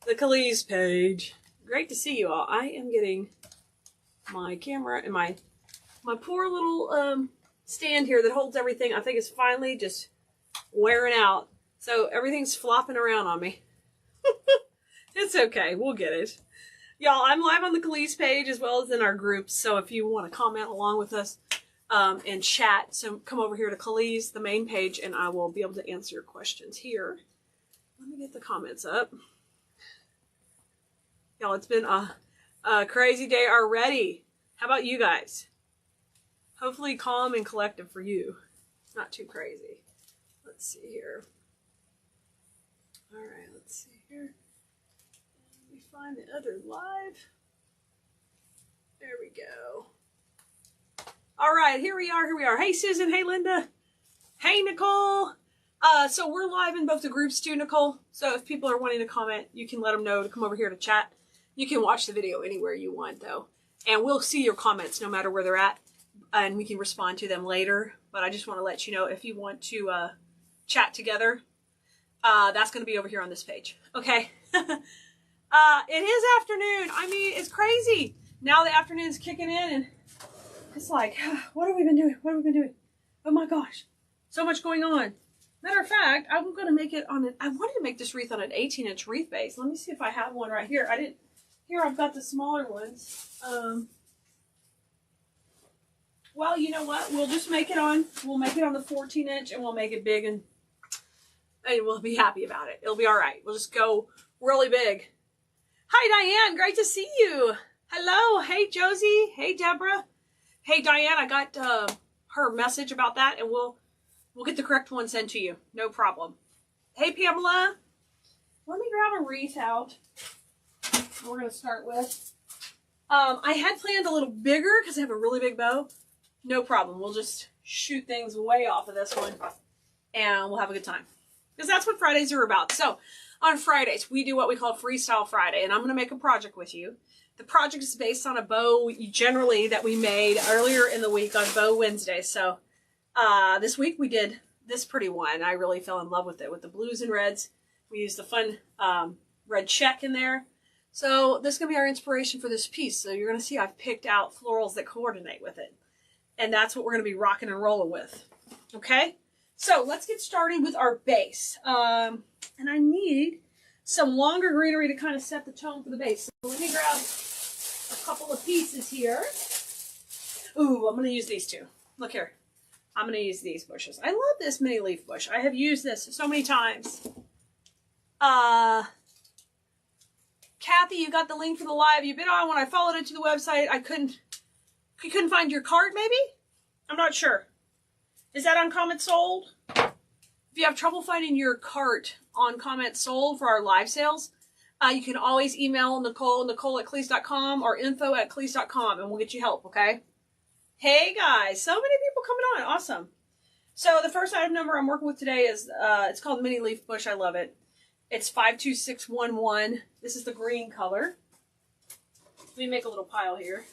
the Khalees page. Great to see you all. I am getting my camera and my poor little stand here that holds everything. I think it's finally just wearing out. So everything's flopping around on me. It's okay. We'll get it. Y'all, I'm live on the Khalees page as well as in our groups. So if you want to comment along with us and chat, so come over here to Khalees, the main page, and I will be able to answer your questions here. Let me get the comments up. Y'all, it's been a crazy day already. How about you guys? Hopefully calm and collective for you. Not too crazy. Let's see here. All right, let's see here. Let me find the other live. There we go. All right, here we are. Hey, Susan. Hey, Linda. Hey, Nicole. So we're live in both the groups too, Nicole. So if people are wanting to comment, you can let them know to come over here to chat. You can watch the video anywhere you want, though. And we'll see your comments no matter where they're at. And we can respond to them later. But I just want to let you know if you want to chat together, that's going to be over here on this page. Okay? It is afternoon. I mean, it's crazy. Now the afternoon's kicking in and it's like, what have we been doing? What have we been doing? Oh my gosh. So much going on. Matter of fact, I'm going to make it on I wanted to make this wreath on an 18-inch wreath base. Let me see if I have one right here. I didn't. Here I've got the smaller ones. Well, you know what? We'll just make it on. We'll make it on the 14-inch and we'll make it big and we'll be happy about it. It'll be all right. We'll just go really big. Hi, Diane. Great to see you. Hello. Hey, Josie. Hey, Deborah. Hey, Diane. I got her message about that, and we'll get the correct one sent to you. No problem. Hey, Pamela. Let me grab a wreath out. We're going to start with. I had planned a little bigger because I have a really big bow. No problem. We'll just shoot things way off of this one, and we'll have a good time. Because that's what Fridays are about. So, on Fridays, we do what we call Freestyle Friday, and I'm going to make a project with you. The project is based on a bow generally that we made earlier in the week on Bow Wednesday. So, this week we did this pretty one. I really fell in love with it, with the blues and reds. We used the fun red check in there. So, this is going to be our inspiration for this piece. So, you're going to see I've picked out florals that coordinate with it. And that's what we're going to be rocking and rolling with. Okay? So, let's get started with our base. And I need some longer greenery to kind of set the tone for the base. So let me grab a couple of pieces here. Ooh, I'm going to use these two. Look here. I'm going to use these bushes. I love this mini leaf bush. I have used this so many times. Kathy, you got the link for the live you've been on. When I followed it to the website, I couldn't find your cart, maybe? I'm not sure. Is that on Comment Sold? If you have trouble finding your cart on Comment Sold for our live sales, you can always email Nicole at Khalees.com or info@Khalees.com, and we'll get you help, okay? Hey, guys. So many people coming on. Awesome. So the first item number I'm working with today is, it's called Mini Leaf Bush. I love it. It's 52611. This is the green color. Let me make a little pile here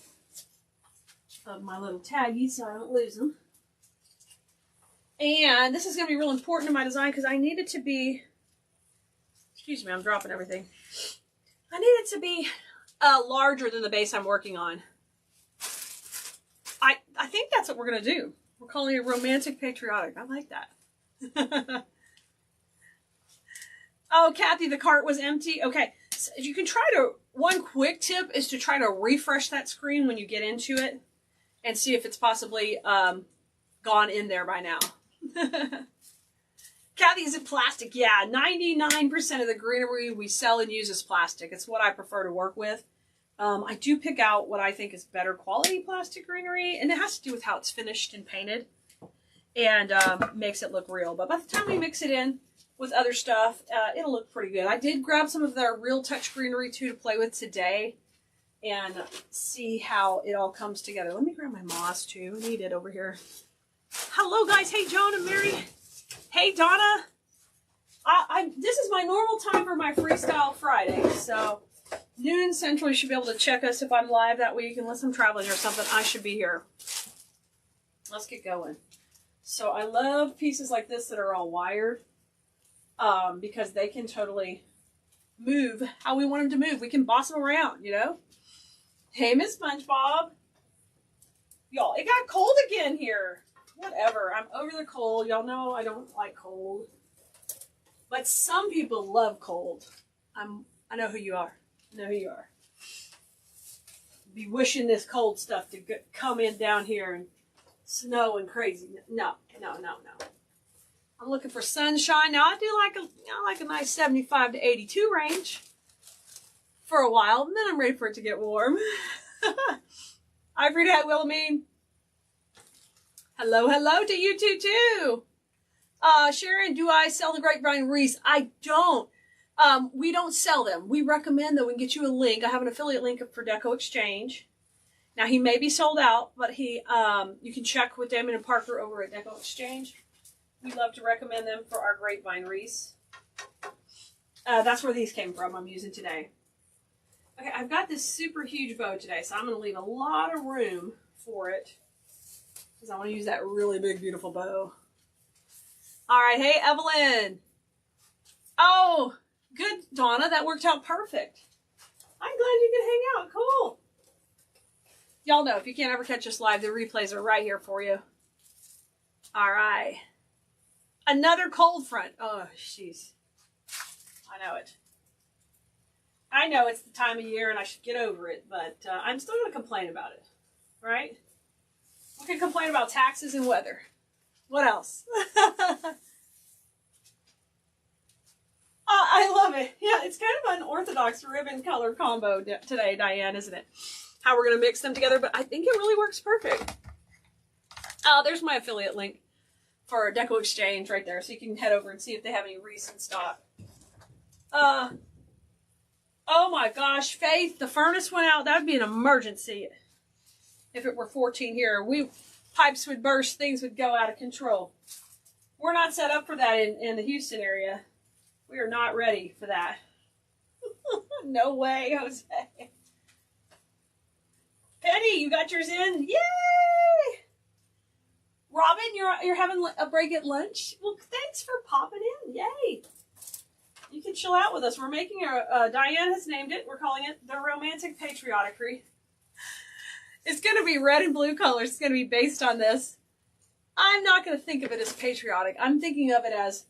of my little taggies so I don't lose them. And this is going to be real important in my design because I need it to be, excuse me, I'm dropping everything. I need it to be larger than the base I'm working on. I think that's what we're going to do. We're calling it Romantic Patriotic. I like that. Oh, Kathy, the cart was empty. Okay, so you can try to, one quick tip is to try to refresh that screen when you get into it and see if it's possibly gone in there by now. Kathy, is it plastic? Yeah, 99% of the greenery we sell and use is plastic. It's what I prefer to work with. I do pick out what I think is better quality plastic greenery, and it has to do with how it's finished and painted and makes it look real. But by the time we mix it in with other stuff, it'll look pretty good. I did grab some of their Real Touch greenery too to play with today and see how it all comes together. Let me grab my moss too. I need it over here. Hello, guys. Hey, Joan and Mary. Hey, Donna. This is my normal time for my Freestyle Friday. So, noon Central, you should be able to check us if I'm live that week. Unless I'm traveling or something, I should be here. Let's get going. So, I love pieces like this that are all wired because they can totally move how we want them to move. We can boss them around, you know. Hey, Miss SpongeBob. Y'all, it got cold again here. Whatever. I'm over the cold. Y'all know I don't like cold. But some people love cold. I know who you are. I know who you are. Be wishing this cold stuff to come in down here and snow and crazy. No. I'm looking for sunshine. Now I do like a nice 75 to 82 range for a while, and then I'm ready for it to get warm. Ivory Hat Wilhelmine. Hello to you too. Sharon, do I sell the grapevine wreaths? I don't. We don't sell them. We recommend that we can get you a link. I have an affiliate link for Deco Exchange. Now he may be sold out, but you can check with Damon and Parker over at Deco Exchange. We love to recommend them for our grapevine wreaths. That's where these came from. I'm using today. Okay, I've got this super huge bow today, so I'm going to leave a lot of room for it because I want to use that really big, beautiful bow. All right, hey, Evelyn. Oh, good, Donna. That worked out perfect. I'm glad you could hang out. Cool. Y'all know if you can't ever catch us live, the replays are right here for you. All right. Another cold front. Oh, jeez. I know it. I know it's the time of year and I should get over it, but I'm still going to complain about it, right? We can complain about taxes and weather. What else? I love it. Yeah, it's kind of an unorthodox ribbon color combo today, Diane, isn't it? How we're going to mix them together, but I think it really works perfect. There's my affiliate link for Deco Exchange right there, so you can head over and see if they have any recent stock. Oh my gosh, Faith, the furnace went out. That would be an emergency. If it were 14 here, pipes would burst, things would go out of control. We're not set up for that in the Houston area. We are not ready for that. No way, Jose. Penny, you got yours in? Yay! Robin, you're having a break at lunch? Well, thanks for popping in. Yay! You can chill out with us. We're making Diane has named it. We're calling it the Romantic Patriotic Wreath. It's going to be red and blue colors. It's going to be based on this. I'm not going to think of it as patriotic. I'm thinking of it as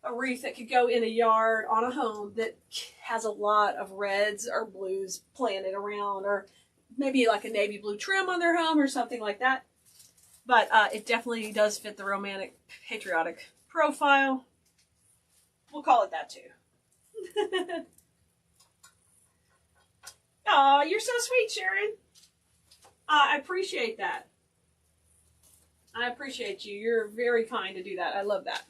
a wreath that could go in a yard on a home that has a lot of reds or blues planted around, or maybe like a navy blue trim on their home or something like that. But it definitely does fit the romantic patriotic profile. We'll call it that too. Aw, you're so sweet, Sharon. I appreciate that. I appreciate you. You're very kind to do that. I love that.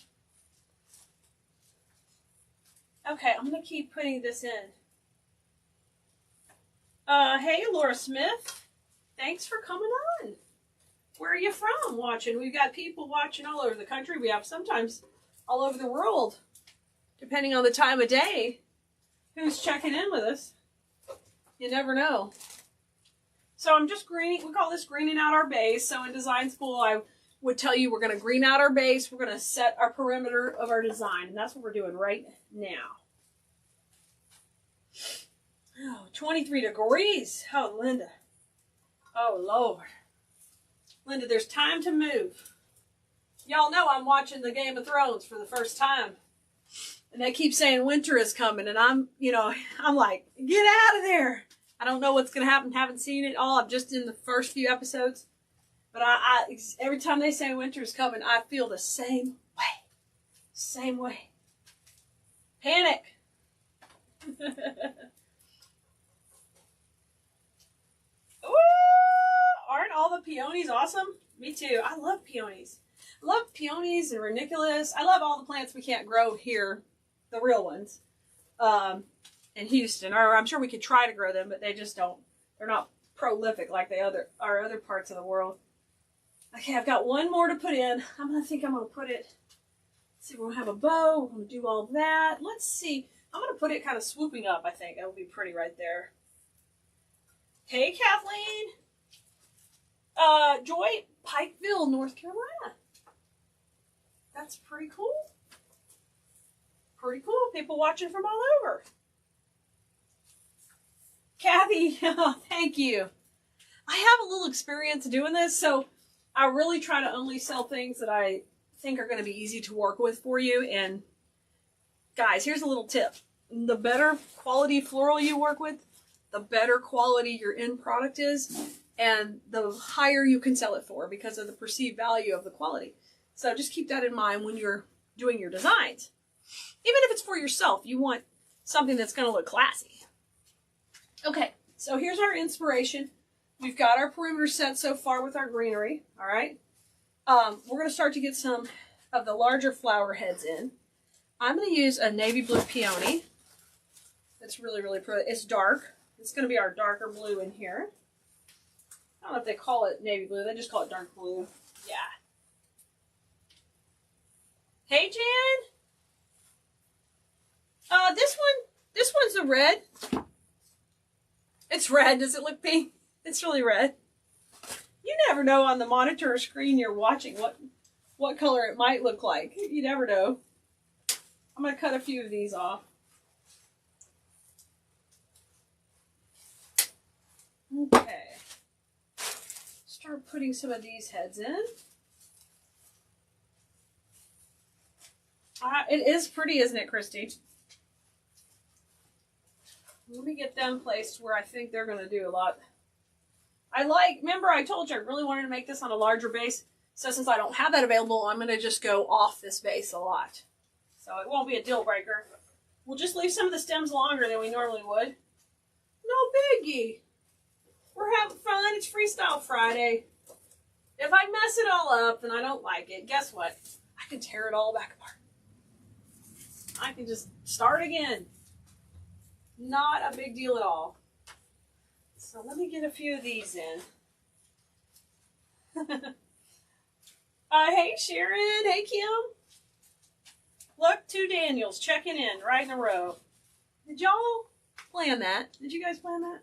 Okay, I'm going to keep putting this in. Hey, Laura Smith. Thanks for coming on. Where are you from watching? We've got people watching all over the country. We have sometimes all over the world, depending on the time of day, who's checking in with us. You never know. So I'm just greening. We call this greening out our base. So in design school, I would tell you we're going to green out our base. We're going to set our perimeter of our design. And that's what we're doing right now. Oh, 23 degrees. Oh, Linda. Oh, Lord. Linda, there's time to move. Y'all know I'm watching the Game of Thrones for the first time. And they keep saying winter is coming. And I'm like, get out of there. I don't know what's going to happen. Haven't seen it all. I'm just in the first few episodes. But every time they say winter is coming, I feel the same way. Same way. Panic. Ooh, aren't all the peonies awesome? Me too. I love peonies. I love peonies and ranunculus. I love all the plants we can't grow here, the real ones, in Houston. Or I'm sure we could try to grow them, but they just don't. They're not prolific like our other parts of the world. Okay, I've got one more to put in. I'm going to put it, let's see, we're going to have a bow. We're going to do all that. Let's see. I'm going to put it kind of swooping up, I think. That would be pretty right there. Hey, Kathleen. Joy, Pikeville, North Carolina. That's pretty cool. Pretty cool. People watching from all over. Abby, oh, thank you. I have a little experience doing this, so I really try to only sell things that I think are going to be easy to work with for you. And guys, here's a little tip. The better quality floral you work with, the better quality your end product is, and the higher you can sell it for because of the perceived value of the quality. So just keep that in mind when you're doing your designs. Even if it's for yourself, you want something that's going to look classy. Okay, so here's our inspiration. We've got our perimeter set so far with our greenery, all right? We're going to start to get some of the larger flower heads in. I'm going to use a navy blue peony. It's really, really pretty. It's dark. It's going to be our darker blue in here. I don't know if they call it navy blue. They just call it dark blue. Yeah. Hey, Jan. This one's a red. It's red. Does it look pink? It's really red. You never know on the monitor screen you're watching what color it might look like. You never know. I'm going to cut a few of these off. Okay. Start putting some of these heads in. It is pretty, isn't it, Christy? Let me get them placed where I think they're going to do a lot. Remember I told you I really wanted to make this on a larger base. So since I don't have that available, I'm going to just go off this base a lot. So it won't be a deal breaker. We'll just leave some of the stems longer than we normally would. No biggie. We're having fun. It's Freestyle Friday. If I mess it all up and I don't like it, guess what? I can tear it all back apart. I can just start again. Not a big deal at all. So let me get a few of these in. Hey Sharon, hey Kim. Look, 2 Daniels checking in right in a row. Did y'all plan that? Did you guys plan that?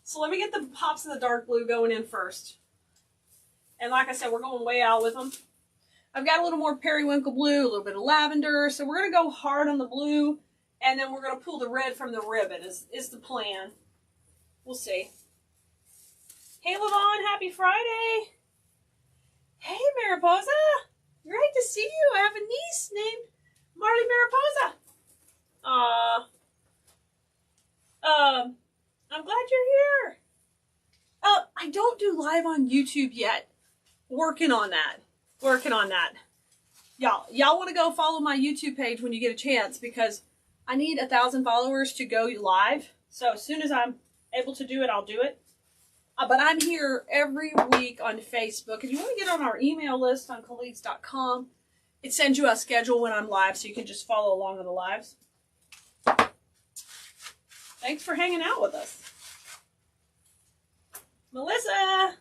So let me get the pops of the dark blue going in first. And like I said, we're going way out with them. I've got a little more periwinkle blue, a little bit of lavender. So we're going to go hard on the blue, and then we're going to pull the red from the ribbon is the plan. We'll see. Hey, Lavon, happy Friday. Hey, Mariposa. Great to see you. I have a niece named Marty Mariposa. I'm glad you're here. I don't do live on YouTube yet. Working on that. Y'all want to go follow my YouTube page when you get a chance because I need 1,000 followers to go live. So as soon as I'm able to do it, I'll do it. But I'm here every week on Facebook. If you want to get on our email list on colleagues.com, it sends you a schedule when I'm live so you can just follow along on the lives. Thanks for hanging out with us. Melissa,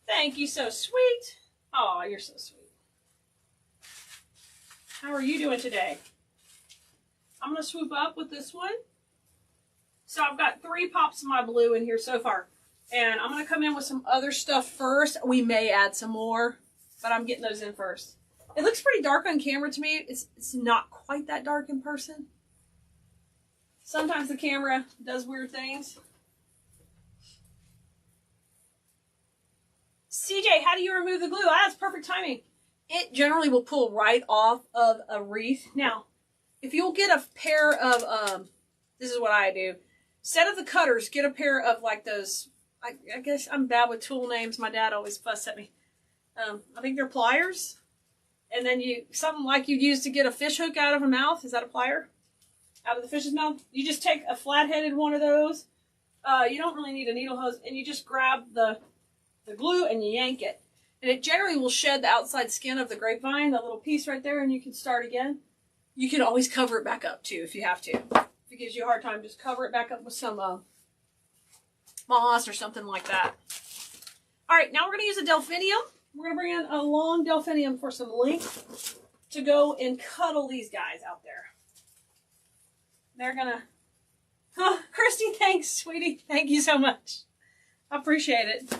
thank you, so sweet. Oh, you're so sweet. How are you doing today? I'm going to swoop up with this one. So I've got 3 pops of my blue in here so far. And I'm going to come in with some other stuff first. We may add some more, but I'm getting those in first. It looks pretty dark on camera to me. It's not quite that dark in person. Sometimes the camera does weird things. CJ, how do you remove the glue? That's perfect timing. It generally will pull right off of a wreath. Now, if you'll get a pair of, this is what I do. Instead of the cutters, get a pair of like those, I guess I'm bad with tool names. My dad always fussed at me. I think they're pliers. And then something like you'd use to get a fish hook out of a mouth. Is that a plier? Out of the fish's mouth? You just take a flat-headed one of those. You don't really need a needle hose. And you just grab the glue and you yank it. And it generally will shed the outside skin of the grapevine, the little piece right there, and you can start again. You can always cover it back up, too, if you have to. If it gives you a hard time, just cover it back up with some moss or something like that. All right, now we're going to use a delphinium. We're going to bring in a long delphinium for some length to go and cuddle these guys out there. They're going to... Oh, Christy, thanks, sweetie. Thank you so much. I appreciate it.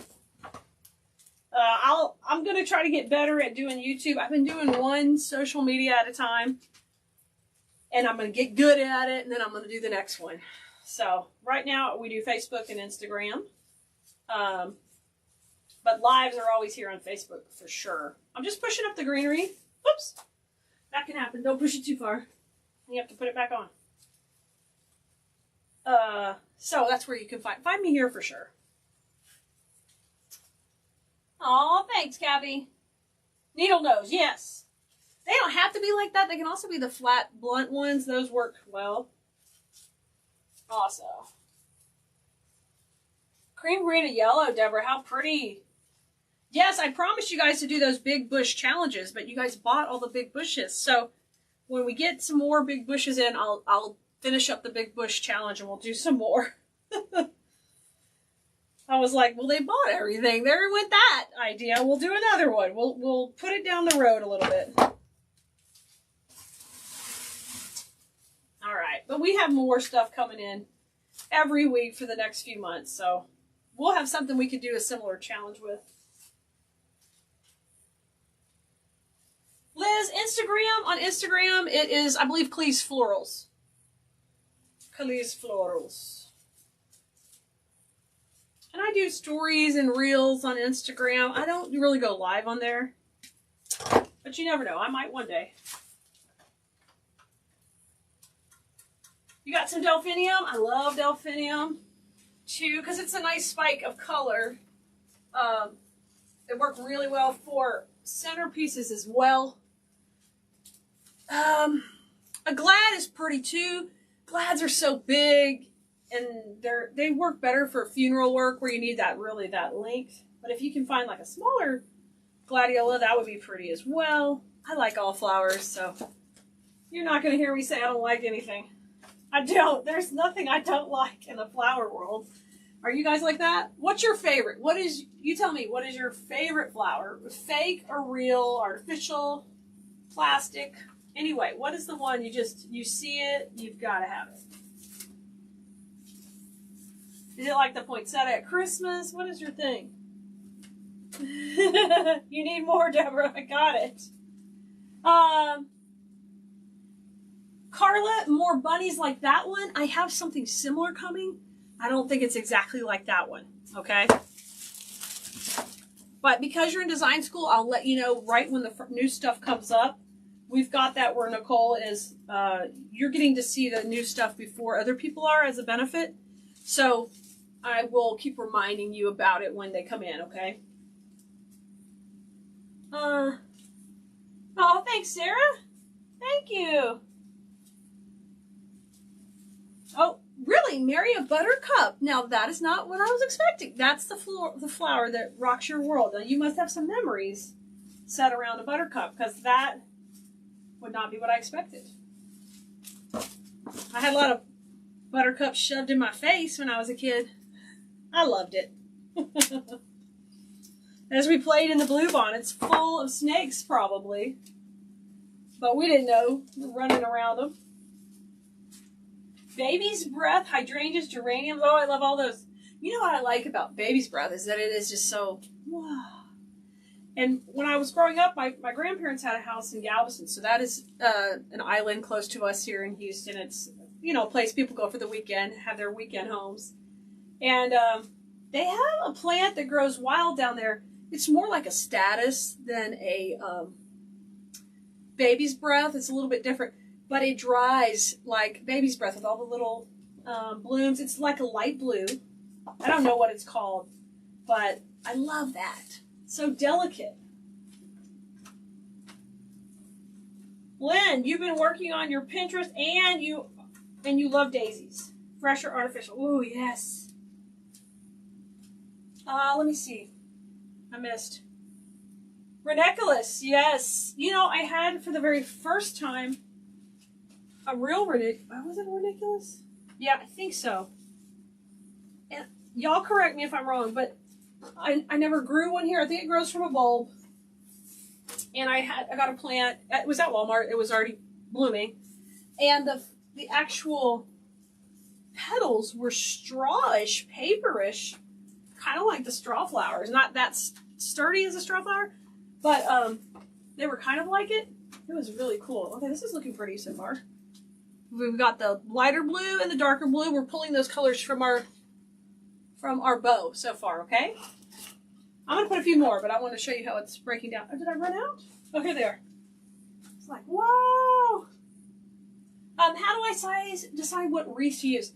I'm going to try to get better at doing YouTube. I've been doing one social media at a time. And I'm going to get good at it. And then I'm going to do the next one. So right now we do Facebook and Instagram. But lives are always here on Facebook for sure. I'm just pushing up the greenery. Whoops. That can happen. Don't push it too far. You have to put it back on. So that's where you can find me here for sure. Aw, thanks, Kathy. Needle nose, yes. They don't have to be like that. They can also be the flat, blunt ones. Those work well. Also. Cream green and yellow, Deborah. How pretty. Yes, I promised you guys to do those big bush challenges, but you guys bought all the big bushes. So when we get some more big bushes in, I'll finish up the big bush challenge and we'll do some more. I was like, well, they bought everything. There went that idea. We'll do another one. We'll put it down the road a little bit. All right, but we have more stuff coming in every week for the next few months, so we'll have something we could do a similar challenge with. Liz, Instagram. On Instagram, it is, I believe, Clee's Florals. Clee's Florals. And I do stories and reels on Instagram. I don't really go live on there. But you never know. I might one day. You got some delphinium? I love delphinium too, because it's a nice spike of color. It worked really well for centerpieces as well. A glad is pretty too. Glads are so big, and they work better for funeral work where you need that length. But if you can find like a smaller gladiola, that would be pretty as well. I like all flowers, so you're not going to hear me say I don't like anything. I don't. There's nothing I don't like in the flower world. Are you guys like that? What's your favorite? You tell me, what is your favorite flower? Fake or real, artificial, plastic? Anyway, what is the one you see it, you've got to have it? Is it like the poinsettia at Christmas? What is your thing? You need more, Deborah. I got it. Carla, more bunnies like that one. I have something similar coming. I don't think it's exactly like that one, okay? But because you're in design school, I'll let you know right when the new stuff comes up. We've got that where Nicole is, you're getting to see the new stuff before other people are as a benefit. So I will keep reminding you about it when they come in, okay? Oh, thanks, Sarah. Thank you. Oh, really? Marry a buttercup. Now, that is not what I was expecting. That's the flower that rocks your world. Now, you must have some memories set around a buttercup, because that would not be what I expected. I had a lot of buttercups shoved in my face when I was a kid. I loved it. As we played in the bluebonnets, full of snakes probably. But we didn't know. We were running around them. Baby's breath, hydrangeas, geraniums. Oh, I love all those. You know what I like about baby's breath is that it is just so, wow. And when I was growing up, my grandparents had a house in Galveston. So that is an island close to us here in Houston. It's, a place people go for the weekend, have their weekend homes. And they have a plant that grows wild down there. It's more like a status than a baby's breath. It's a little bit different. But it dries like baby's breath with all the little blooms. It's like a light blue. I don't know what it's called, but I love that. So delicate. Lynn, you've been working on your Pinterest and you love daisies. Fresh or artificial. Ooh, yes. Let me see. I missed. Ranunculus, yes. I had for the very first time a real was it ranunculus? Yeah, I think so. And y'all correct me if I'm wrong, but I never grew one here. I think it grows from a bulb. And I got a plant. It was at Walmart. It was already blooming. And the actual petals were strawish, paperish, kind of like the straw flowers. Not that sturdy as a straw flower, but they were kind of like it. It was really cool. Okay, this is looking pretty so far. We've got the lighter blue and the darker blue. We're pulling those colors from our bow so far, okay? I'm going to put a few more, but I want to show you how it's breaking down. Oh, did I run out? Oh, here they are. It's like, whoa! How do I decide what wreath to use?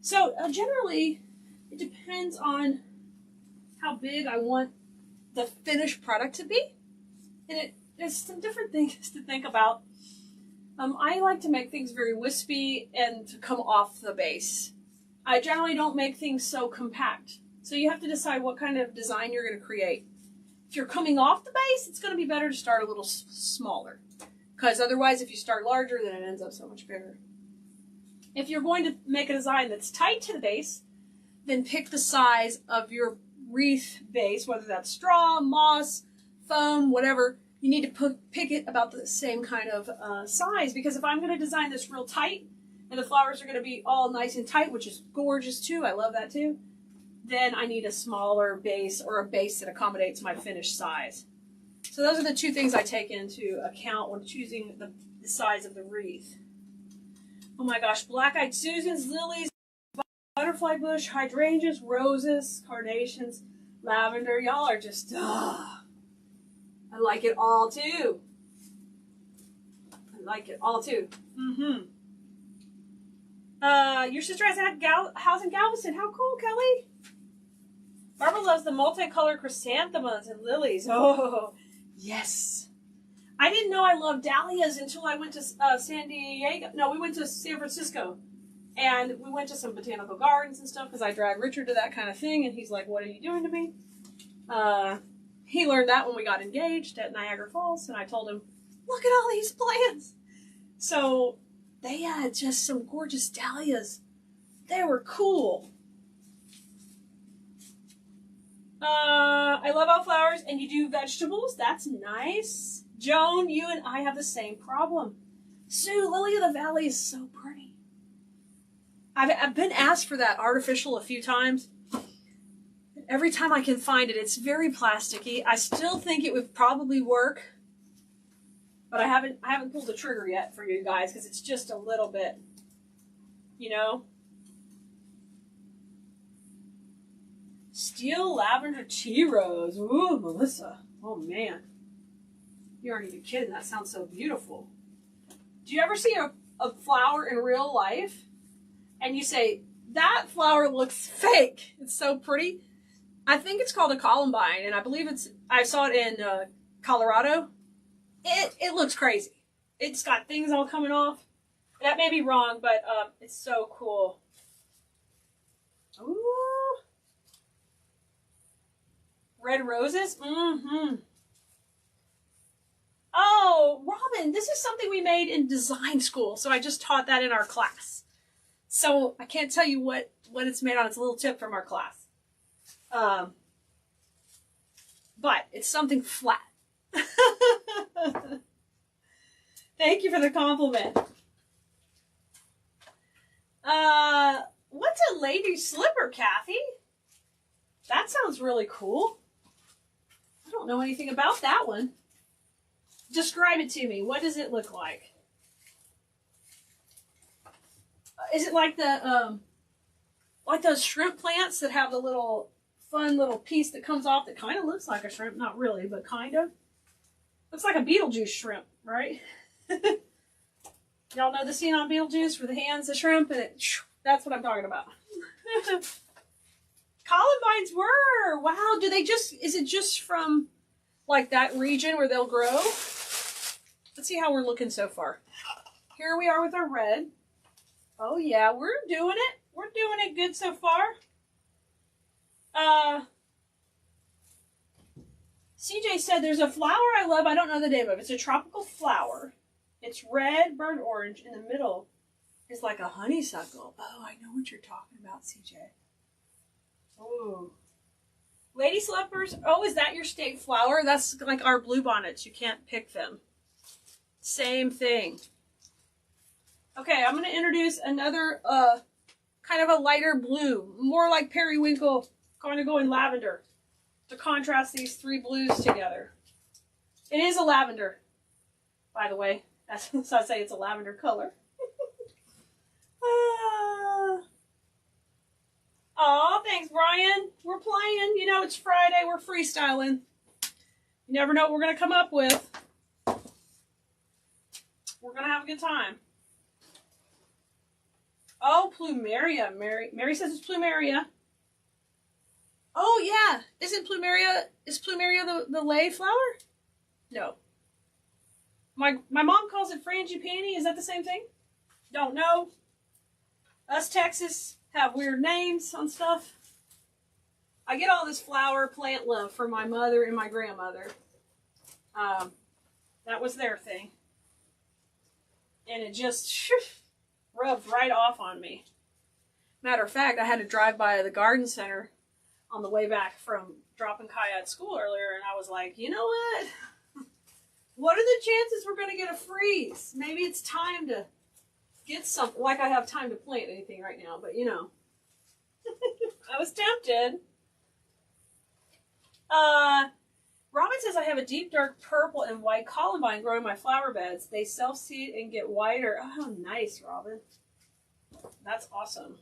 So generally, it depends on how big I want the finished product to be. And there's some different things to think about. I like to make things very wispy and to come off the base. I generally don't make things so compact. So you have to decide what kind of design you're going to create. If you're coming off the base, it's going to be better to start a little smaller. Because otherwise, if you start larger, then it ends up so much bigger. If you're going to make a design that's tight to the base, then pick the size of your wreath base, whether that's straw, moss, foam, whatever. You need to pick it about the same kind of size, because if I'm going to design this real tight, and the flowers are going to be all nice and tight, which is gorgeous too, I love that too, then I need a smaller base or a base that accommodates my finished size. So those are the two things I take into account when choosing the size of the wreath. Oh my gosh, black-eyed Susans, lilies, butterfly bush, hydrangeas, roses, carnations, lavender. Y'all are just, I like it all too. I like it all too. Mm-hmm. Your sister has a house in Galveston. How cool, Kelly. Barbara loves the multicolored chrysanthemums and lilies. Oh, yes. I didn't know I loved dahlias until I went to San Diego. No, we went to San Francisco. And we went to some botanical gardens and stuff because I dragged Richard to that kind of thing. And he's like, what are you doing to me? He learned that when we got engaged at Niagara Falls. And I told him, look at all these plants. So they had just some gorgeous dahlias. They were cool. I love all flowers, and you do vegetables. That's nice. Joan, you and I have the same problem. Sue, Lily of the Valley is so pretty. I've been asked for that artificial a few times. Every time I can find it, it's very plasticky. I still think it would probably work, but I haven't pulled the trigger yet for you guys because it's just a little bit, you know. Steel lavender tea rose. Ooh, Melissa. Oh man, you aren't even kidding. That sounds so beautiful. Do you ever see a flower in real life, and you say that flower looks fake? It's so pretty. I think it's called a columbine, and I believe I saw it in Colorado. It looks crazy. It's got things all coming off. That may be wrong, but it's so cool. Ooh. Red roses? Mm-hmm. Oh, Robin, this is something we made in design school, so I just taught that in our class. So I can't tell you what it's made on. It's a little tip from our class. But it's something flat. Thank you for the compliment. What's a lady slipper, Kathy? That sounds really cool. I don't know anything about that one. Describe it to me. What does it look like? Is it like the like those shrimp plants that have the little fun little piece that comes off that kind of looks like a shrimp? Not really, but kind of. Looks like a Beetlejuice shrimp, right? Y'all know the scene on Beetlejuice where the hands the shrimp and that's what I'm talking about. Columbines were. Wow, is it just from like that region where they'll grow? Let's see how we're looking so far. Here we are with our red. Oh yeah, we're doing it. We're doing it good so far. CJ said there's a flower I love. I don't know the name of it. It's a tropical flower. It's red, burnt orange. In the middle is like a honeysuckle. Oh, I know what you're talking about, CJ. Oh. Lady slippers. Oh, is that your state flower? That's like our bluebonnets. You can't pick them. Same thing. Okay, I'm going to introduce another kind of a lighter blue. More like periwinkle. Going to go in lavender to contrast these three blues together. It is a lavender, by the way. That's I say it's a lavender color. playing. You know, it's Friday. We're freestyling. You never know what we're going to come up with. We're going to have a good time. Oh, plumeria. Mary says it's plumeria. Oh, yeah. Is plumeria the lay flower? No. My mom calls it frangipani. Is that the same thing? Don't know. Us Texas have weird names on stuff. I get all this flower plant love from my mother and my grandmother. That was their thing. And it just rubbed right off on me. Matter of fact, I had to drive by the garden center on the way back from dropping Kaya at school earlier, and I was like, you know what? What are the chances we're going to get a freeze? Maybe it's time to get something. Like I have time to plant anything right now, but you know. I was tempted. Robin says I have a deep dark purple and white columbine growing my flower beds. They self-seed and get whiter. Oh, nice, Robin. That's awesome.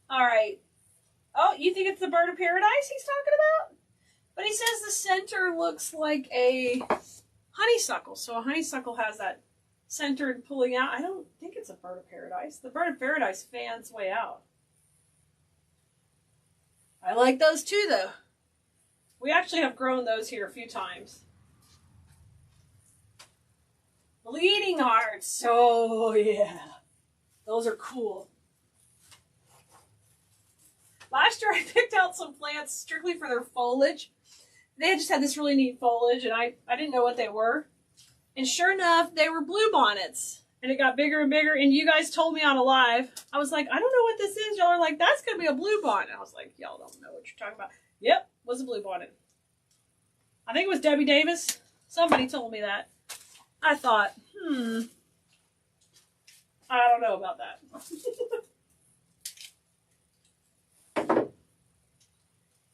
All right. Oh, you think it's the bird of paradise he's talking about? But he says the center looks like a honeysuckle. So a honeysuckle has that centered pulling out. I don't think it's a bird of paradise. The bird of paradise fans way out. I like those too, though. We actually have grown those here a few times. Bleeding hearts. Oh, yeah. Those are cool. Last year I picked out some plants strictly for their foliage. They just had this really neat foliage, and I didn't know what they were. And sure enough, they were bluebonnets. And it got bigger and bigger, and you guys told me on a live. I was like, I don't know what this is. Y'all are like, that's going to be a bluebonnet. I was like, y'all don't know what you're talking about. Yep, was a bluebonnet. I think it was Debbie Davis. Somebody told me that. I thought, I don't know about that.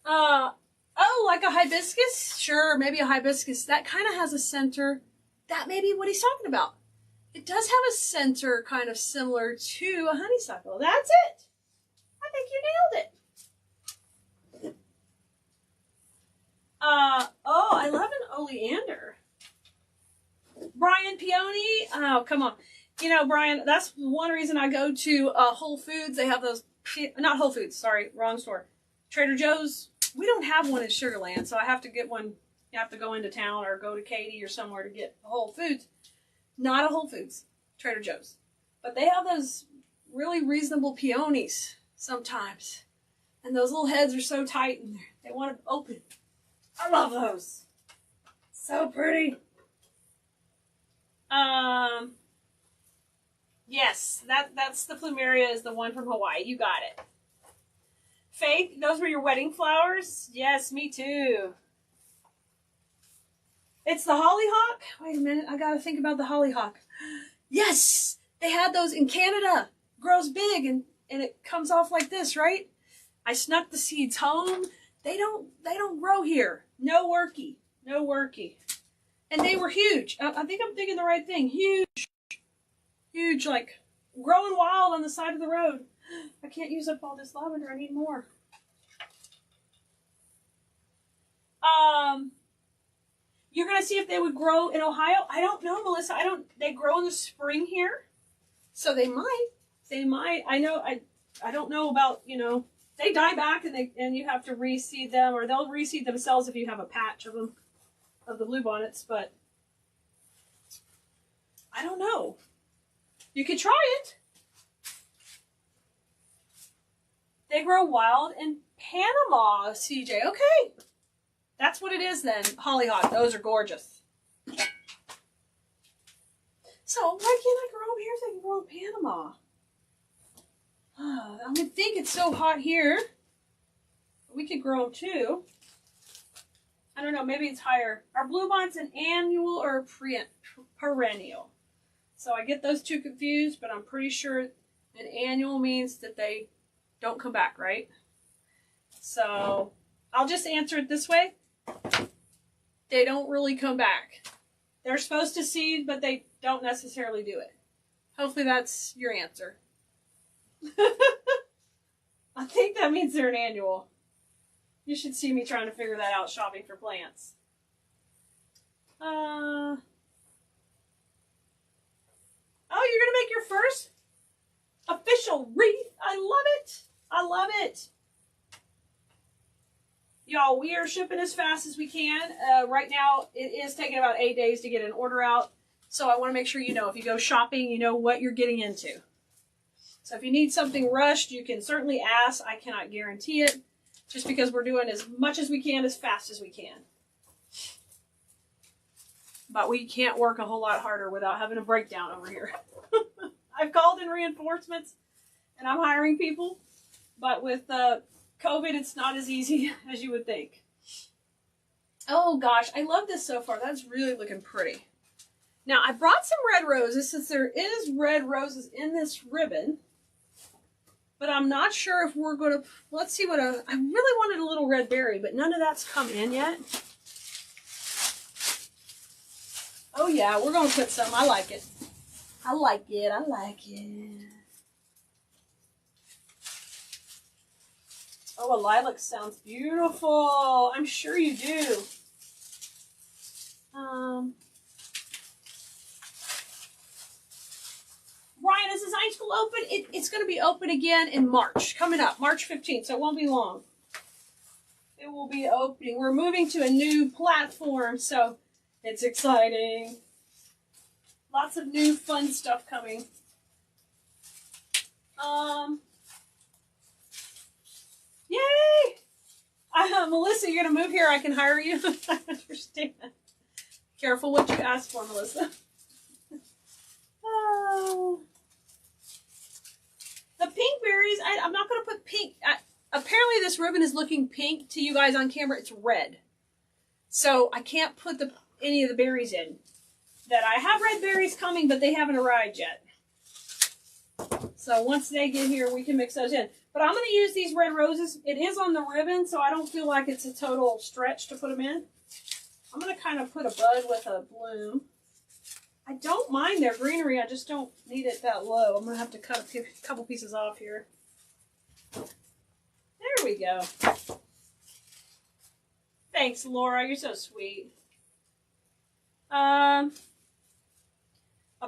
Oh, like a hibiscus? Sure, maybe a hibiscus. That kind of has a center. That may be what he's talking about. It does have a center kind of similar to a honeysuckle. That's it. I think you nailed it. Oh, I love an oleander. Brian Peony. Oh, come on. You know, Brian, that's one reason I go to Whole Foods. They have those, not Whole Foods, sorry, wrong store. Trader Joe's. We don't have one in Sugar Land, so I have to get one. You have to go into town or go to Katy or somewhere to get Whole Foods. Not a Whole Foods, Trader Joe's. But they have those really reasonable peonies sometimes. And those little heads are so tight and they want to open. I love those. So pretty. Yes, that's the plumeria is the one from Hawaii. You got it. Faith, those were your wedding flowers? Yes, me too. It's the hollyhock? Wait a minute, I gotta think about the hollyhock. Yes! They had those in Canada. Grows big and it comes off like this, right? I snuck the seeds home. They don't grow here. No worky. No worky. And they were huge. I think I'm thinking the right thing. Huge. Huge, like growing wild on the side of the road. I can't use up all this lavender. I need more. You're going to see if they would grow in Ohio. I don't know, Melissa. They grow in the spring here. So they might. They might. I know. I don't know about, you know, they die back and you have to reseed them, or they'll reseed themselves if you have a patch of them, of the bluebonnets, but I don't know. You could try it. They grow wild in Panama, CJ. Okay. That's what it is then. Hollyhock. Those are gorgeous. So, why can't I grow them here if I can grow in Panama? I would think it's so hot here. We could grow them too. I don't know. Maybe it's higher. Are bluebonnets an annual or a perennial? So I get those two confused, but I'm pretty sure an annual means that they don't come back, right? So I'll just answer it this way. They don't really come back. They're supposed to seed, but they don't necessarily do it. Hopefully that's your answer. I think that means they're an annual. You should see me trying to figure that out shopping for plants. Oh, you're going to make your first official wreath. I love it. I love it. Y'all, we are shipping as fast as we can. Right now, it is taking about 8 days to get an order out. So I want to make sure you know, if you go shopping, you know what you're getting into. So if you need something rushed, you can certainly ask. I cannot guarantee it, just because we're doing as much as we can, as fast as we can. But we can't work a whole lot harder without having a breakdown over here. I've called in reinforcements, and I'm hiring people. But with COVID, it's not as easy as you would think. Oh gosh, I love this so far. That's really looking pretty. Now, I brought some red roses, since there is red roses in this ribbon. But I'm not sure if we're going to... Let's see what I really wanted a little red berry, but none of that's come in yet. Oh yeah, we're going to put some. I like it. I like it. I like it. Oh, a lilac sounds beautiful. I'm sure you do. Ryan, is this high school open? It's going to be open again in March. Coming up, March 15th, so it won't be long. It will be opening. We're moving to a new platform, so it's exciting. Lots of new fun stuff coming. Yay! Melissa, you're going to move here. I can hire you. I understand. Careful what you ask for, Melissa. Oh. The pink berries, I'm not going to put pink. Apparently this ribbon is looking pink to you guys on camera. It's red. So I can't put any of the berries in. That I have red berries coming, but they haven't arrived yet. So once they get here, we can mix those in. But I'm going to use these red roses. It is on the ribbon, so I don't feel like it's a total stretch to put them in. I'm going to kind of put a bud with a bloom. I don't mind their greenery. I just don't need it that low. I'm going to have to cut a couple pieces off here. There we go. Thanks, Laura. You're so sweet. A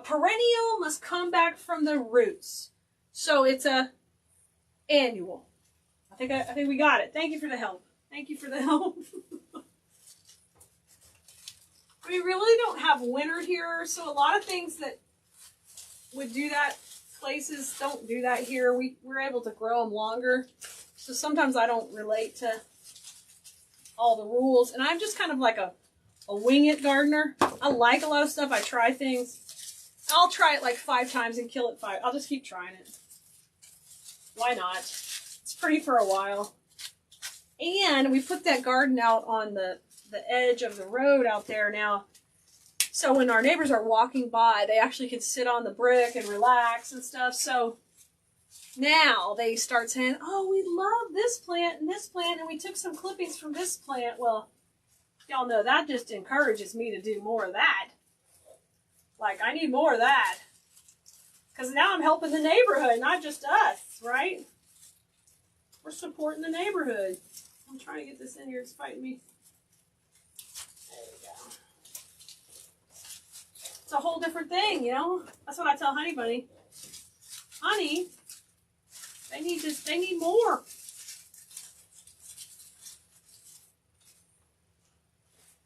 perennial must come back from the roots. So it's a annual. I think we got it. Thank you for the help. Thank you for the help. We really don't have winter here, so a lot of things that would do that, places don't do that here. We're able to grow them longer. So sometimes I don't relate to all the rules. And I'm just kind of like a wing it gardener. I like a lot of stuff. I try things. I'll try it like 5 times and kill it 5. I'll just keep trying it. Why not? It's pretty for a while. And we put that garden out on the edge of the road out there now. So when our neighbors are walking by, they actually can sit on the brick and relax and stuff. So now they start saying, oh, we love this plant, and we took some clippings from this plant. Well, y'all know that just encourages me to do more of that. Like, I need more of that. Because now I'm helping the neighborhood, not just us, right? We're supporting the neighborhood. I'm trying to get this in here. It's fighting me. There we go. It's a whole different thing, you know? That's what I tell Honey Bunny. Honey, they need more.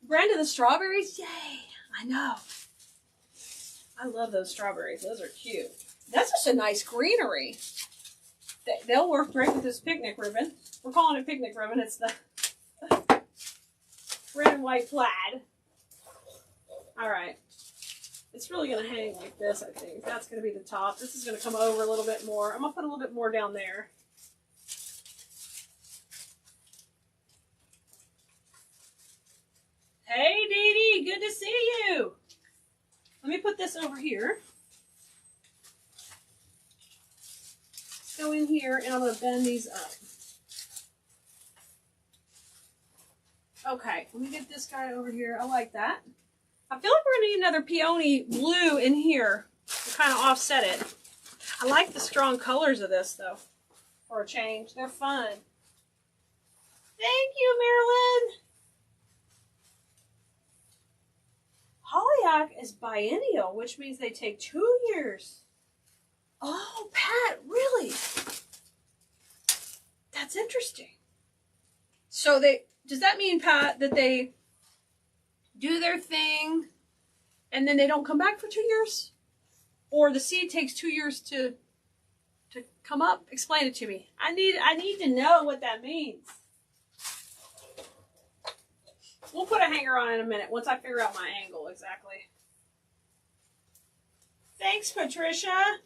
Brenda, the strawberries? Yay! I know. I love those strawberries. Those are cute. That's just a nice greenery. They'll work great with this picnic ribbon. We're calling it picnic ribbon. It's the red and white plaid. All right. It's really going to hang like this, I think. That's going to be the top. This is going to come over a little bit more. I'm going to put a little bit more down there. Hey, Dee Dee. Good to see you. Let me put this over here. Let's go in here, and I'm going to bend these up. Okay, let me get this guy over here. I like that. I feel like we're going to need another peony blue in here to kind of offset it. I like the strong colors of this, though. for a change. They're fun. Thank you, Marilyn. Hollyhock is biennial, which means they take 2 years. Oh, Pat, really? That's interesting. So does that mean, Pat, that they do their thing and then they don't come back for 2 years? Or the seed takes 2 years to come up? Explain it to me. I need to know what that means. We'll put a hanger on in a minute once I figure out my angle exactly. Thanks, Patricia.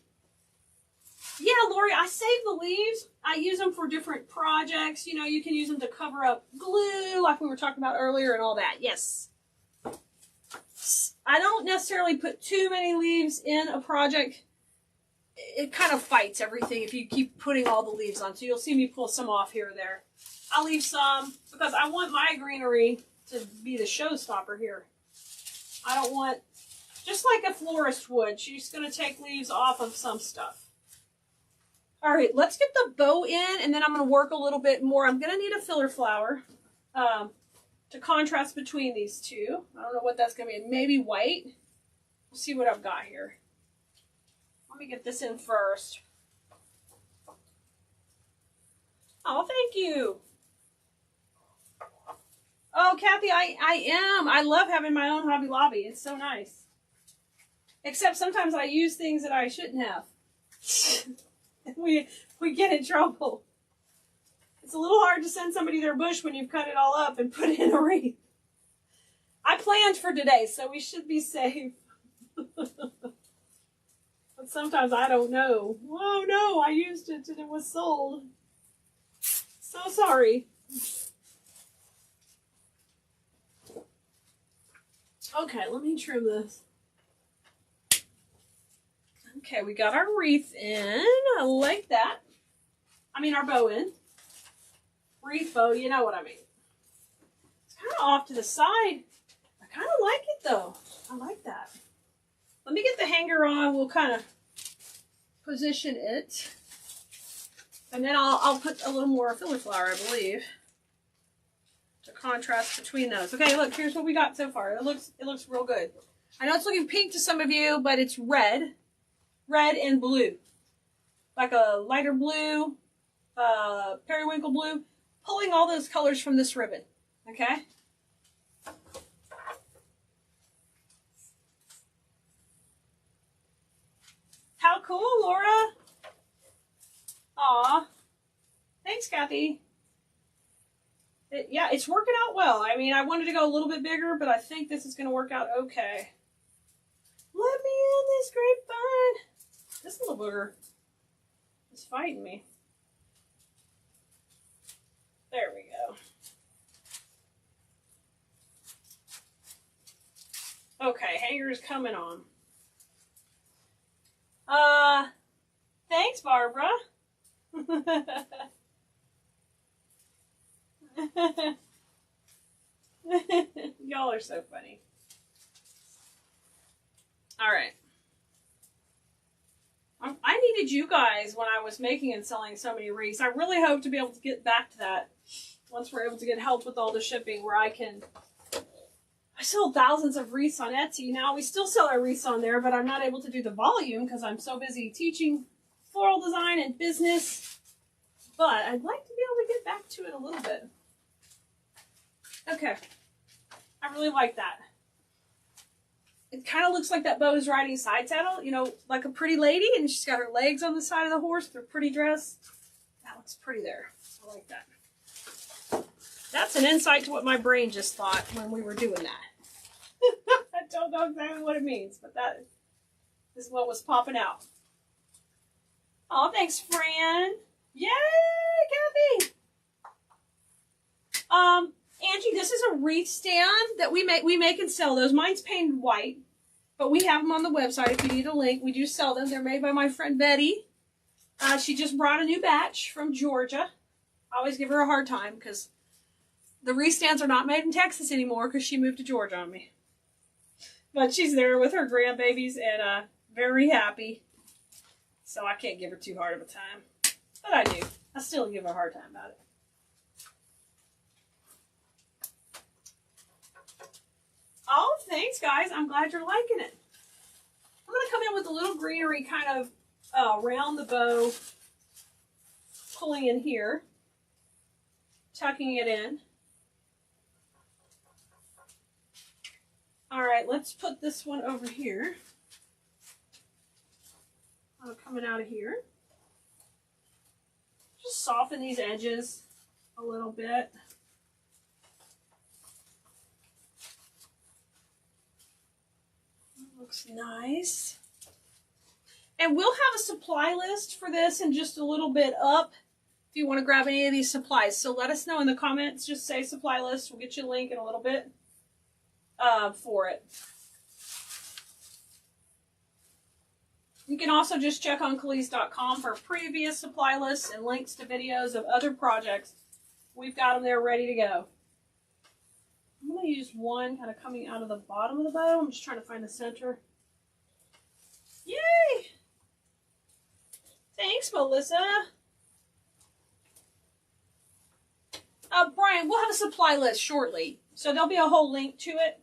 Yeah, Lori, I save the leaves. I use them for different projects. You know, you can use them to cover up glue like we were talking about earlier and all that. Yes. I don't necessarily put too many leaves in a project. It kind of fights everything if you keep putting all the leaves on. So you'll see me pull some off here or there. I'll leave some because I want my greenery to be the showstopper here. I don't want, just like a florist would, she's going to take leaves off of some stuff. All right, let's get the bow in, and then I'm going to work a little bit more. I'm going to need a filler flower to contrast between these two. I don't know what that's going to be. Maybe white. We'll see what I've got here. Let me get this in first. Oh, thank you. Oh, Kathy, I am. I love having my own Hobby Lobby. It's so nice. Except sometimes I use things that I shouldn't have. we get in trouble. It's a little hard to send somebody their bush when you've cut it all up and put it in a wreath. I planned for today, so we should be safe. But sometimes I don't know. Oh no, I used it and it was sold. So sorry. Okay, let me trim this. Okay, we got our wreath in. I like that. I mean, our bow in. Wreath bow, you know what I mean. It's kind of off to the side. I kind of like it, though. I like that. Let me get the hanger on. We'll kind of position it. And then I'll put a little more filler flower, I believe, to contrast between those. Okay, look, here's what we got so far. It looks real good. I know it's looking pink to some of you, but it's red and blue, like a lighter blue, periwinkle blue, pulling all those colors from this ribbon. Okay. How cool, Laura. Aw. Thanks, Kathy. Yeah, it's working out well. I mean, I wanted to go a little bit bigger, but I think this is going to work out okay. Let me in this grapevine. This little booger is fighting me. There we go. Okay, hanger's coming on. Thanks, Barbara. Y'all are so funny. All right. I needed you guys when I was making and selling so many wreaths. I really hope to be able to get back to that once we're able to get help with all the shipping, where I sell thousands of wreaths on Etsy. Now, we still sell our wreaths on there, but I'm not able to do the volume because I'm so busy teaching floral design and business. But I'd like to be able to get back to it a little bit. Okay. I really like that. It kind of looks like that bow is riding side saddle, you know, like a pretty lady, and she's got her legs on the side of the horse, their pretty dress. That looks pretty there. I like that. That's an insight to what my brain just thought when we were doing that. I don't know exactly what it means, but that is what was popping out. Oh, thanks, Fran. Yay, Kathy. Angie, this is a wreath stand that we make and sell those. Mine's painted white, but we have them on the website if you need a link. We do sell them. They're made by my friend Betty. She just brought a new batch from Georgia. I always give her a hard time because the wreath stands are not made in Texas anymore because she moved to Georgia on me. But she's there with her grandbabies and very happy. So I can't give her too hard of a time. But I do. I still give her a hard time about it. Oh, thanks, guys. I'm glad you're liking it. I'm going to come in with a little greenery kind of around the bow, pulling in here, tucking it in. All right, let's put this one over here. Coming out of here. Just soften these edges a little bit. Looks nice. And we'll have a supply list for this in just a little bit up if you want to grab any of these supplies. So let us know in the comments. Just say supply list. We'll get you a link in a little bit for it. You can also just check on Khalees.com for previous supply lists and links to videos of other projects. We've got them there ready to go. I'm going to use one kind of coming out of the bottom of the bow. I'm just trying to find the center. Yay! Thanks, Melissa. Brian, we'll have a supply list shortly. So there'll be a whole link to it.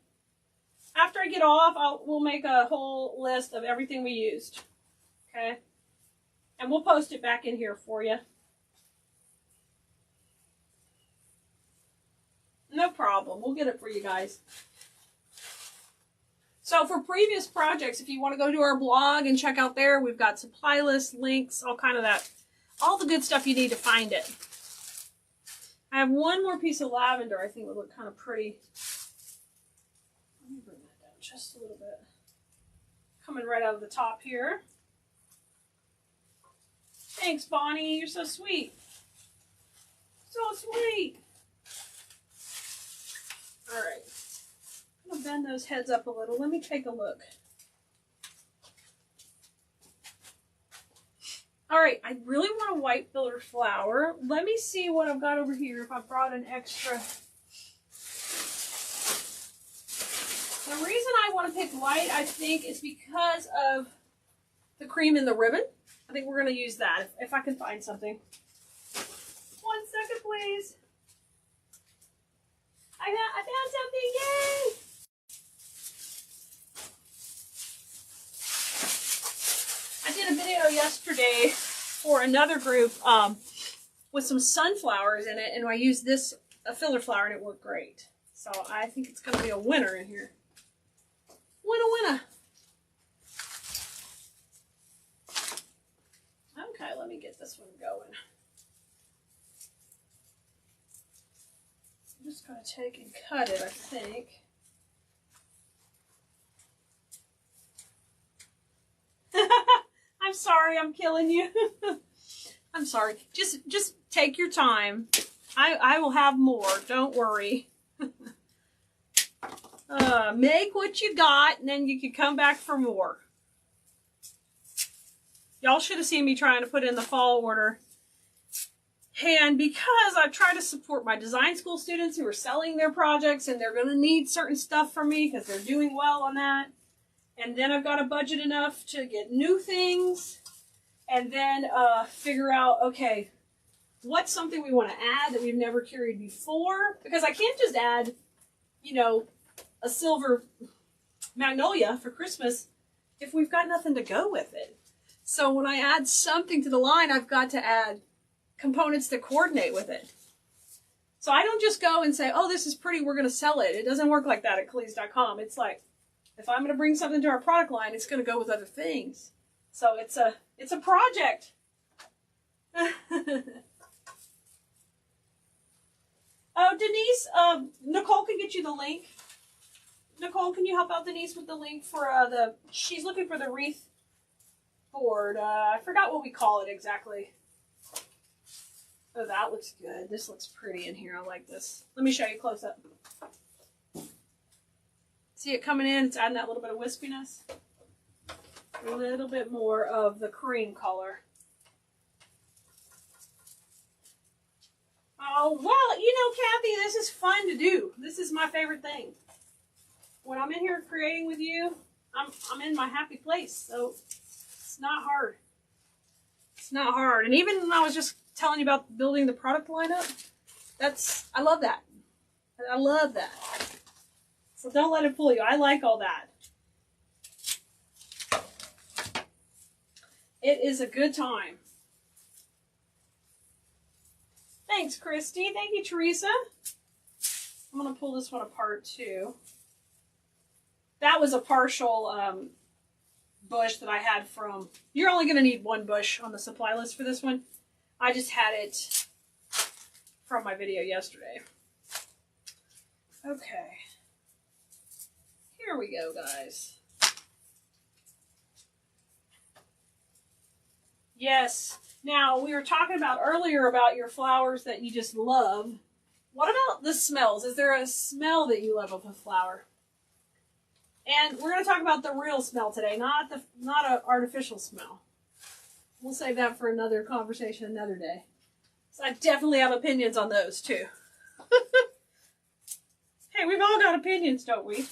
After I get off, we'll make a whole list of everything we used. Okay? And we'll post it back in here for you. No problem. We'll get it for you guys. So for previous projects, if you want to go to our blog and check out there, we've got supply lists, links, all kind of that. All the good stuff you need to find it. I have one more piece of lavender I think would look kind of pretty. Let me bring that down just a little bit. Coming right out of the top here. Thanks, Bonnie. You're so sweet. So sweet. All right. I'm going to bend those heads up a little. Let me take a look. All right. I really want a white filler flower. Let me see what I've got over here if I brought an extra. The reason I want to pick white, I think, is because of the cream in the ribbon. I think we're going to use that if I can find something. 1 second, please. I found something. Yay! I did a video yesterday for another group with some sunflowers in it, and I used this a filler flower, and it worked great. So I think it's going to be a winner in here. Winner. Okay, let me get this one going. I'm just going to take and cut it, I think. I'm sorry, I'm killing you. I'm sorry. Just take your time. I will have more. Don't worry. Make what you got, and then you can come back for more. Y'all should have seen me trying to put in the fall order. And because I try to support my design school students who are selling their projects, and they're going to need certain stuff from me because they're doing well on that. And then I've got to budget enough to get new things. And then figure out, okay, what's something we want to add that we've never carried before? Because I can't just add, you know, a silver magnolia for Christmas if we've got nothing to go with it. So when I add something to the line, I've got to add components that coordinate with it. So I don't just go and say, oh, this is pretty, we're going to sell it. It doesn't work like that at Khalees.com. It's like, if I'm going to bring something to our product line, it's going to go with other things. So it's a project. Oh, Denise, Nicole can get you the link. Nicole, can you help out Denise with the link for she's looking for the wreath board. I forgot what we call it exactly. Oh, that looks good. This looks pretty in here. I like this. Let me show you close up. See it coming in? It's adding that little bit of wispiness. A little bit more of the cream color. Oh, well, you know, Kathy, this is fun to do. This is my favorite thing. When I'm in here creating with you, I'm in my happy place. So it's not hard. It's It's not hard. And even when I was just telling you about building the product lineup, I love that. I love that. So don't let it fool you. I like all that. It is a good time. Thanks, Christy. Thank you, Teresa. I'm going to pull this one apart, too. That was a partial bush that I had from... You're only going to need one bush on the supply list for this one. I just had it from my video yesterday. Okay. Here we go, guys. Yes. Now, we were talking about earlier about your flowers that you just love. What about the smells? Is there a smell that you love of a flower? And we're going to talk about the real smell today, not an artificial smell. We'll save that for another conversation another day. So I definitely have opinions on those too. Hey, we've all got opinions, don't we?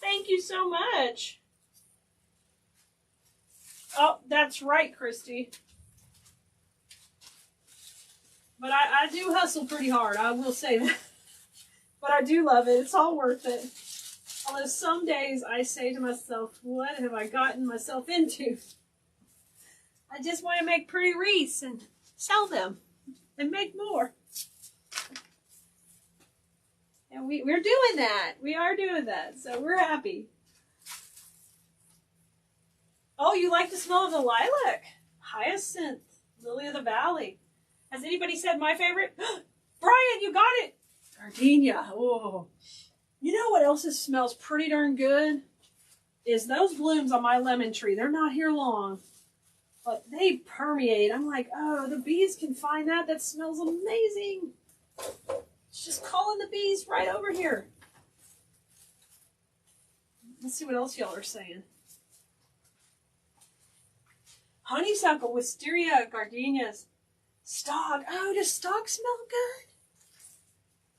Thank you so much. Oh, that's right, Christy. But I do hustle pretty hard, I will say that. But I do love it. It's all worth it. Although some days I say to myself, what have I gotten myself into? I just want to make pretty wreaths and sell them and make more. And we're doing that. We are doing that. So we're happy. Oh, you like the smell of the lilac? Hyacinth. Lily of the Valley. Has anybody said my favorite? Brian, you got it. Gardenia. Oh. You know what else smells pretty darn good? Is those blooms on my lemon tree. They're not here long. But they permeate. I'm like, oh, the bees can find that. That smells amazing. It's just calling the bees right over here. Let's see what else y'all are saying. Honeysuckle, wisteria, gardenias. Stock. Oh, does stock smell good?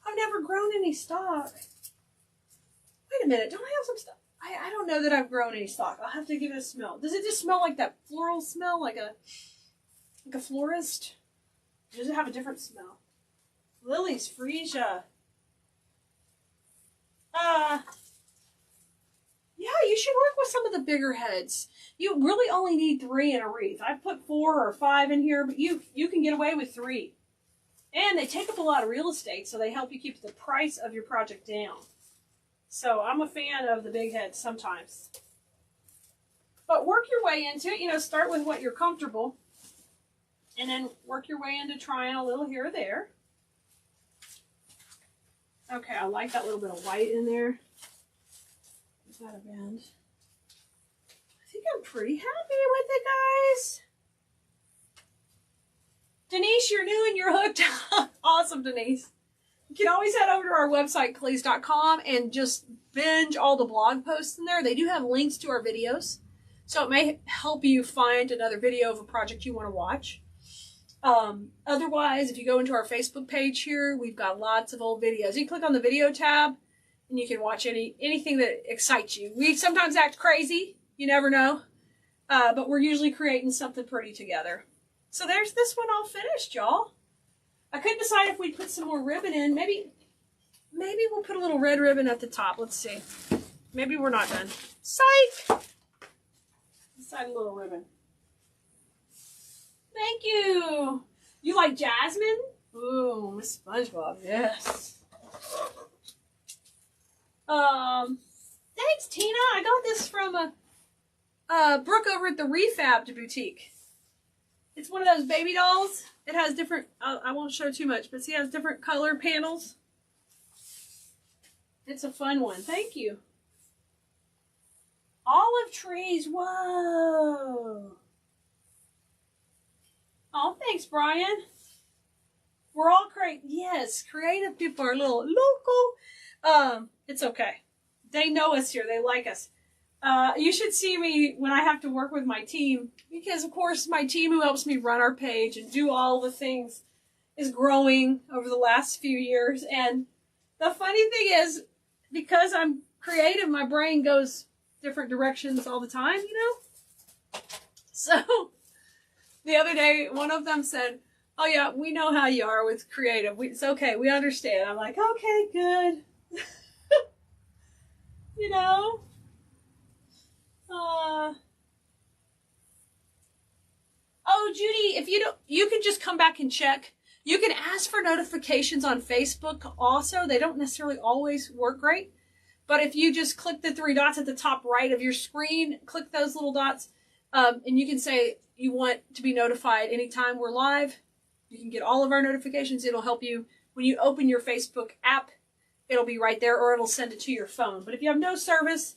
I've never grown any stock. Wait a minute. Don't I have some stock? I don't know that I've grown any stock. I'll have to give it a smell. Does it just smell like that floral smell? Like a florist? Or does it have a different smell? Lilies, freesia. Yeah, you should work with some of the bigger heads. You really only need 3 in a wreath. I put 4 or 5 in here, but you can get away with 3. And they take up a lot of real estate, so they help you keep the price of your project down. So I'm a fan of the big heads sometimes. But work your way into it. You know, start with what you're comfortable. And then work your way into trying a little here or there. Okay, I like that little bit of white in there. Is that a bend? I think I'm pretty happy with it, guys. Denise, you're new and you're hooked. Awesome, Denise. You can always head over to our website, Cleese.com, and just binge all the blog posts in there. They do have links to our videos, so it may help you find another video of a project you want to watch. Otherwise, if you go into our Facebook page here, we've got lots of old videos. You click on the video tab, and you can watch anything that excites you. We sometimes act crazy. You never know. But we're usually creating something pretty together. So there's this one all finished, y'all. I couldn't decide if we'd put some more ribbon in. Maybe we'll put a little red ribbon at the top. Let's see. Maybe we're not done. Psych! Let's add a little ribbon. Thank you. You like jasmine? Ooh, Miss SpongeBob. Yes. Thanks, Tina. I got this from Brooke over at the Refabbed Boutique. It's one of those baby dolls. It has different, I won't show too much, but see, it has different color panels. It's a fun one. Thank you. Olive trees. Whoa. Oh, thanks, Brian. We're all creative people are a little local. It's okay. They know us here. They like us. You should see me when I have to work with my team, because of course my team who helps me run our page and do all the things is growing over the last few years. And the funny thing is, because I'm creative, my brain goes different directions all the time, you know? So the other day, one of them said, oh yeah, we know how you are with creative. It's okay. We understand. I'm like, okay, good. You know? Oh, Judy, if you don't, you can just come back and check. You can ask for notifications on Facebook also. They don't necessarily always work great. But if you just click the 3 dots at the top right of your screen, click those little dots, and you can say you want to be notified anytime we're live. You can get all of our notifications. It'll help you when you open your Facebook app. It'll be right there, or it'll send it to your phone. But if you have no service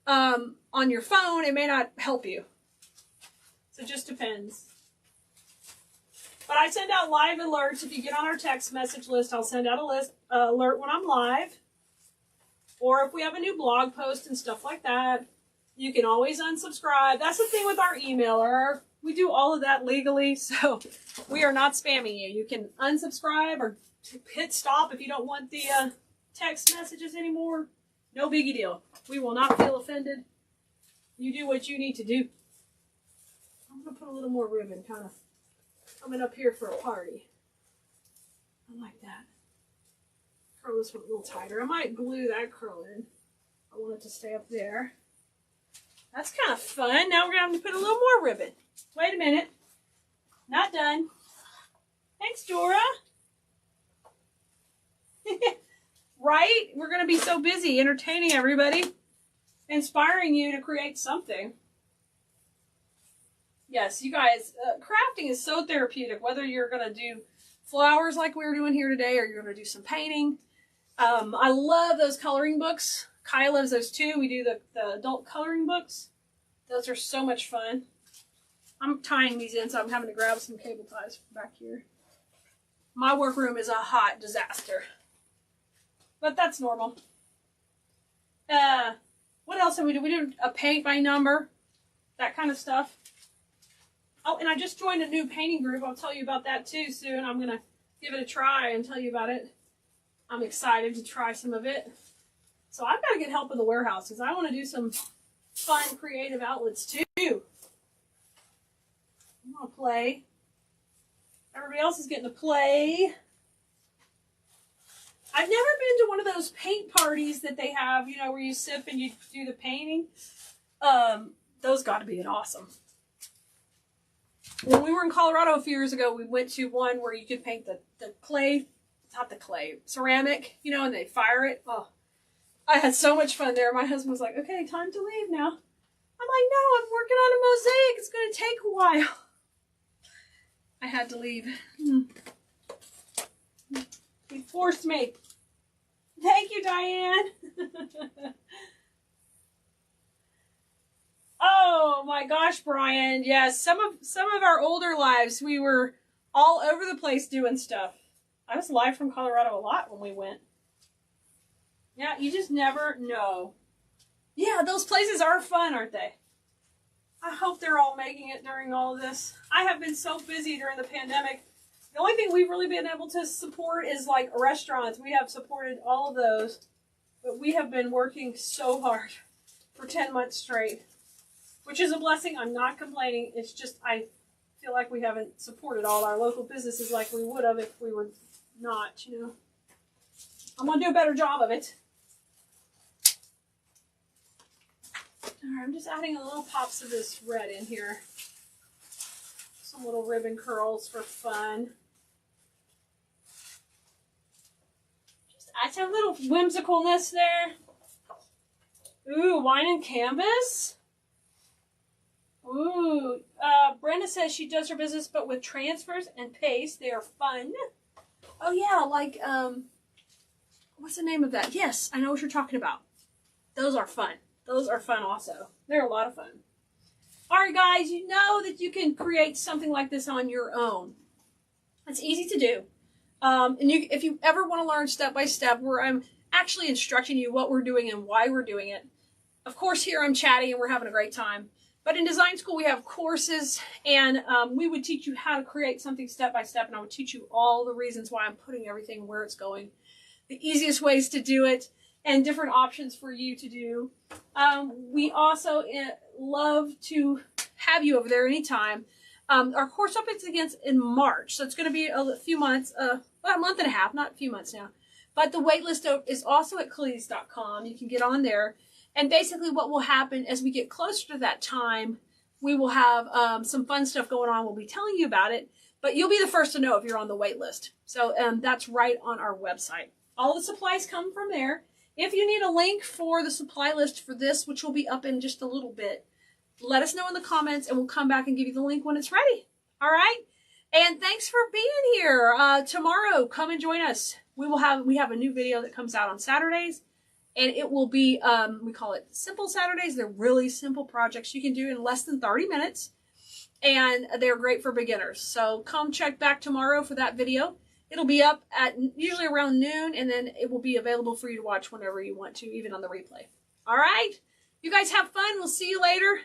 on your phone, it may not help you. So it just depends. But I send out live alerts. If you get on our text message list, I'll send out a alert when I'm live. Or if we have a new blog post and stuff like that, you can always unsubscribe. That's the thing with our emailer. We do all of that legally, so we are not spamming you. You can unsubscribe or hit stop if you don't want the text messages anymore. No biggie deal. We will not feel offended. You do what you need to do. I'm going to put a little more ribbon kind of coming up here for a party. I like that. Curl this one a little tighter. I might glue that curl in. I want it to stay up there. That's kind of fun. Now we're going to have to put a little more ribbon. Wait a minute. Not done. Thanks, Dora. Right? We're going to be so busy entertaining everybody, inspiring you to create something. Yes, you guys, crafting is so therapeutic, whether you're going to do flowers like we were doing here today, or you're going to do some painting. I love those coloring books. Kai loves those too. We do the adult coloring books. Those are so much fun. I'm tying these in, so I'm having to grab some cable ties back here. My workroom is a hot disaster. But that's normal. What else did we do? We did a paint by number. That kind of stuff. Oh, and I just joined a new painting group. I'll tell you about that too soon. I'm going to give it a try and tell you about it. I'm excited to try some of it. So I've got to get help in the warehouse because I want to do some fun creative outlets too. I'm going to play. Everybody else is getting to play. I've never been to one of those paint parties that they have, you know, where you sip and you do the painting. Those got to be awesome. When we were in Colorado a few years ago, we went to one where you could paint the clay, not the clay, ceramic, you know, and they fire it. Oh, I had so much fun there. My husband was like, okay, time to leave now. I'm like, no, I'm working on a mosaic. It's going to take a while. I had to leave. He forced me. Thank you, Diane. Oh my gosh, Brian. Yes, some of our older lives, we were all over the place doing stuff. I was live from Colorado a lot when we went. Yeah, you just never know. Yeah, those places are fun, aren't they? I hope they're all making it during all of this. I have been so busy during the pandemic. The only thing we've really been able to support is like restaurants. We have supported all of those, but we have been working so hard for 10 months straight, which is a blessing. I'm not complaining. It's just I feel like we haven't supported all our local businesses like we would have if we were not, you know. I'm going to do a better job of it. All right, I'm just adding a little pops of this red in here. Some little ribbon curls for fun. Just add some little whimsicalness there. Ooh, wine and canvas. Ooh, Brenda says she does her business, but with transfers and paste. They are fun. Oh yeah, like, what's the name of that? Yes, I know what you're talking about. Those are fun. Those are fun also. They're a lot of fun. All right, guys, you know that you can create something like this on your own. It's easy to do. And if you ever want to learn step by step, where I'm actually instructing you what we're doing and why we're doing it. Of course, here I'm chatting and we're having a great time. But in design school, we have courses, and we would teach you how to create something step by step, and I would teach you all the reasons why I'm putting everything where it's going, the easiest ways to do it, and different options for you to do. We also love to have you over there anytime. Our course opens again in March, so it's going to be a few months, about a month and a half, not a few months now. But the waitlist is also at Cleese.com. You can get on there. And basically what will happen as we get closer to that time, we will have some fun stuff going on. We'll be telling you about it, but you'll be the first to know if you're on the wait list. So that's right on our website. All the supplies come from there. If you need a link for the supply list for this, which will be up in just a little bit, let us know in the comments and we'll come back and give you the link when it's ready. All right? And thanks for being here. Tomorrow, come and join us. We have a new video that comes out on Saturdays. And it will be, we call it Simple Saturdays. They're really simple projects you can do in less than 30 minutes. And they're great for beginners. So come check back tomorrow for that video. It'll be up at usually around noon. And then it will be available for you to watch whenever you want to, even on the replay. All right? You guys have fun. We'll see you later.